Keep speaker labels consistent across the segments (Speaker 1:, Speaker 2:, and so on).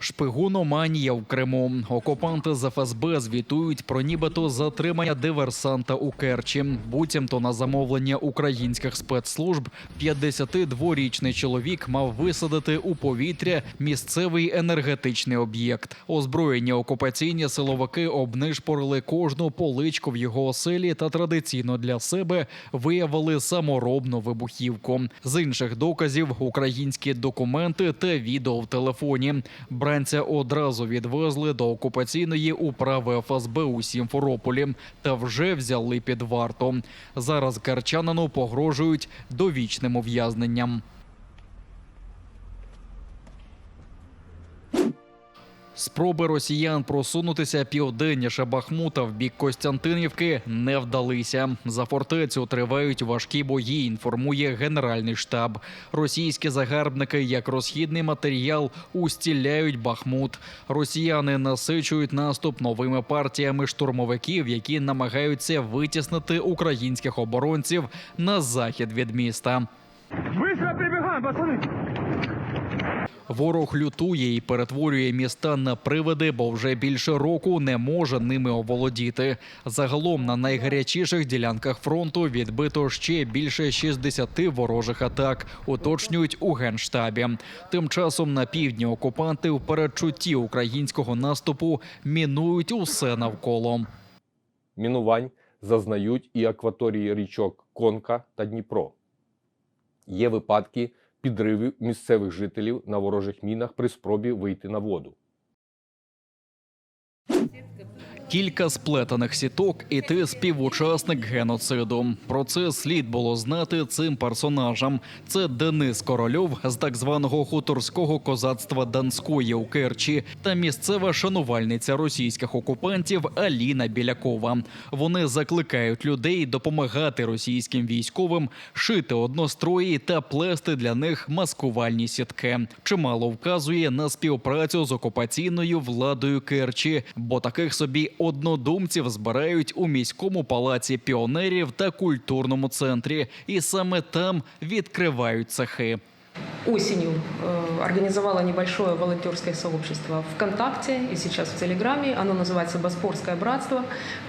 Speaker 1: Шпигуноманія в Криму. Окупанти з ФСБ звітують про нібито затримання диверсанта у Керчі. Буцімто на замовлення українських спецслужб 52-річний чоловік мав висадити у повітря місцевий енергетичний об'єкт. Озброєні окупаційні силовики обнишпорили кожну поличку в його оселі та традиційно для себе виявили саморобну вибухівку. З інших доказів – українські документи та відео в телефоні. Бранця одразу відвезли до окупаційної управи ФСБ у Сімферополі та вже взяли під варту. Зараз керчанину погрожують довічним ув'язненням. Спроби росіян просунутися південніше Бахмута в бік Костянтинівки не вдалися. За фортецю тривають важкі бої, інформує Генеральний штаб. Російські загарбники, як розхідний матеріал, устіляють Бахмут. Росіяни насичують наступ новими партіями штурмовиків, які намагаються витіснити українських оборонців на захід від міста.
Speaker 2: Быстро прибігаємо, пацани!
Speaker 1: Ворог лютує і перетворює міста на привиди, бо вже більше року не може ними оволодіти. Загалом на найгарячіших ділянках фронту відбито ще більше 60 ворожих атак, уточнюють у Генштабі. Тим часом на півдні окупанти в передчутті українського наступу мінують усе навколо.
Speaker 3: Мінувань зазнають і акваторії річок Конка та Дніпро. Є випадки підривів місцевих жителів на ворожих мінах при спробі вийти на воду.
Speaker 1: Кілька сплетених сіток, і ти співучасник геноциду. Про це слід було знати цим персонажам. Це Денис Корольов з так званого хуторського козацтва Донської у Керчі та місцева шанувальниця російських окупантів Аліна Білякова. Вони закликають людей допомагати російським військовим шити однострої та плести для них маскувальні сітки. Чимало вказує на співпрацю з окупаційною владою Керчі, бо таких собі однодумців збирають у міському палаці піонерів та культурному центрі. І саме там відкривають цехи.
Speaker 4: Осенью организовала небольшое волонтерское сообщество ВКонтакте и сейчас в Телеграме. Оно называется «Боспорское братство».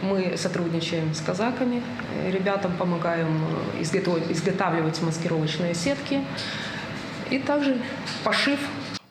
Speaker 4: Мы сотрудничаем с казаками, ребятам помогаем изготавливать маскировочные сетки и также пошив.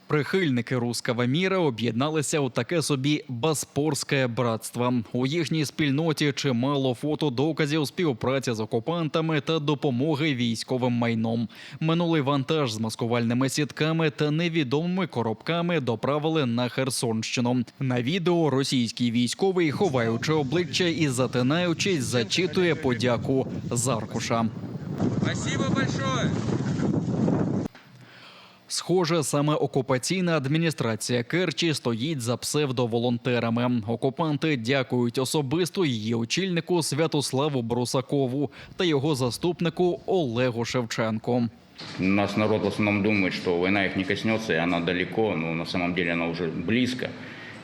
Speaker 1: Прихильники «Русского міра» об'єдналися у таке собі «Боспорське братство». У їхній спільноті чимало фотодоказів співпраці з окупантами та допомоги військовим майном. Минулий вантаж з маскувальними сітками та невідомими коробками доправили на Херсонщину. На відео російський військовий, ховаючи обличчя і затинаючись, зачитує подяку з аркуша.
Speaker 2: Спасибо большое!
Speaker 1: Схоже, саме окупаційна адміністрація Керчі стоїть за псевдоволонтерами. Окупанти дякують особисто її очільнику Святославу Брусакову та його заступнику Олегу Шевченку.
Speaker 5: Наш народ в основном думает, что война их не коснется, и она далеко, но на самом деле она уже близко.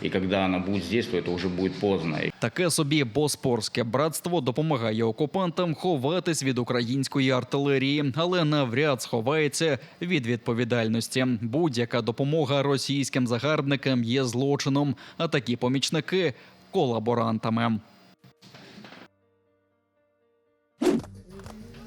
Speaker 5: І коли вона буде здесь, то це вже буде поздно.
Speaker 1: Таке собі «Боспорське братство» допомагає окупантам ховатись від української артилерії, але навряд сховається від відповідальності. Будь-яка допомога російським загарбникам є злочином, а такі помічники – колаборантами.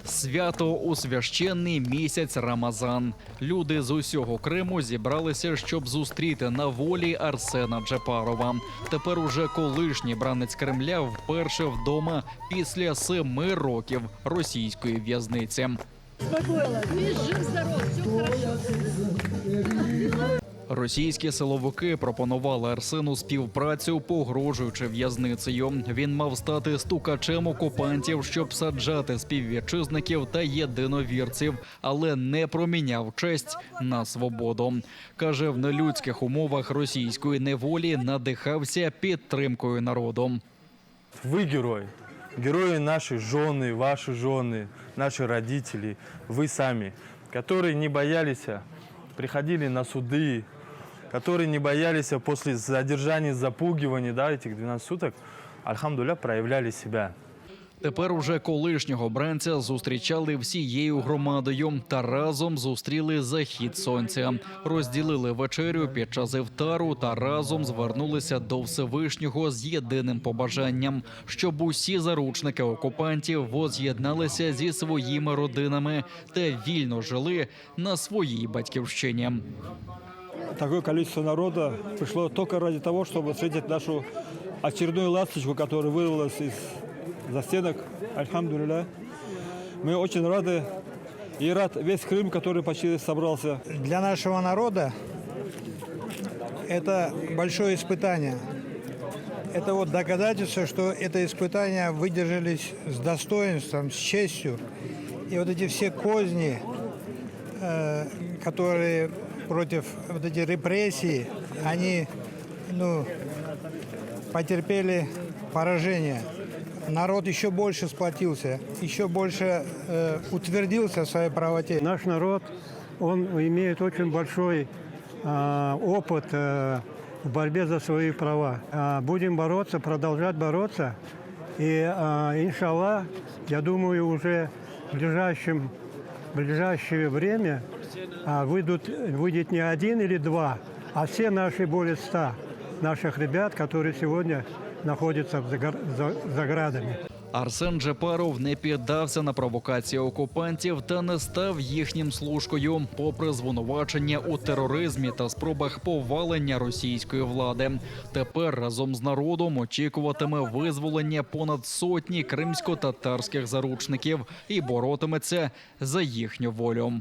Speaker 1: Свято у священний місяць Рамазан. Люди з усього Криму зібралися, щоб зустріти на волі Арсена Джапарова. Тепер уже колишній бранець Кремля вперше вдома після 7 років російської в'язниці. Російські силовики пропонували Арсену співпрацю, погрожуючи в'язницею. Він мав стати стукачем окупантів, щоб саджати співвітчизників та єдиновірців, але не проміняв честь на свободу. Каже, в нелюдських умовах російської неволі надихався підтримкою народу.
Speaker 6: Ви герой. Герои наши жены, ваши жены, наши родители, вы сами, которые не боялись, приходили на суды, которые не боялись после задержания, запугивания, этих 12 суток, альхамдулилля, проявляли себя.
Speaker 1: Тепер уже колишнього бранця зустрічали всією громадою та разом зустріли захід сонця. Розділили вечерю під час івтару та разом звернулися до Всевишнього з єдиним побажанням, щоб усі заручники окупантів воз'єдналися зі своїми родинами та вільно жили на своїй батьківщині.
Speaker 7: Такое количество народа пришло только ради того, чтобы встретить нашу очередную ласточку, которая вырвалась из застенок. Альхамдулилля. Мы очень рады. И рад весь Крым, который почти собрался.
Speaker 8: Для нашего народа это большое испытание. Это вот доказательство, что это испытание выдержались с достоинством, с честью. И вот эти все козни, которые против вот эти репрессии, они потерпели поражение. Народ еще больше сплотился, еще больше утвердился в своей правоте.
Speaker 9: Наш народ, он имеет очень большой опыт в борьбе за свои права. Будем бороться, продолжать бороться. И, иншаллах, я думаю, уже в ближайшее время выйдет не один или два, а все наши более 100 наших ребят, которые сегодня находятся за градами.
Speaker 1: Арсен Джепаров не піддався на провокації окупантів та не став їхнім служкою, попри звинувачення у тероризмі та спробах повалення російської влади. Тепер разом з народом очікуватиме визволення понад сотні кримсько-татарських заручників і боротиметься за їхню волю.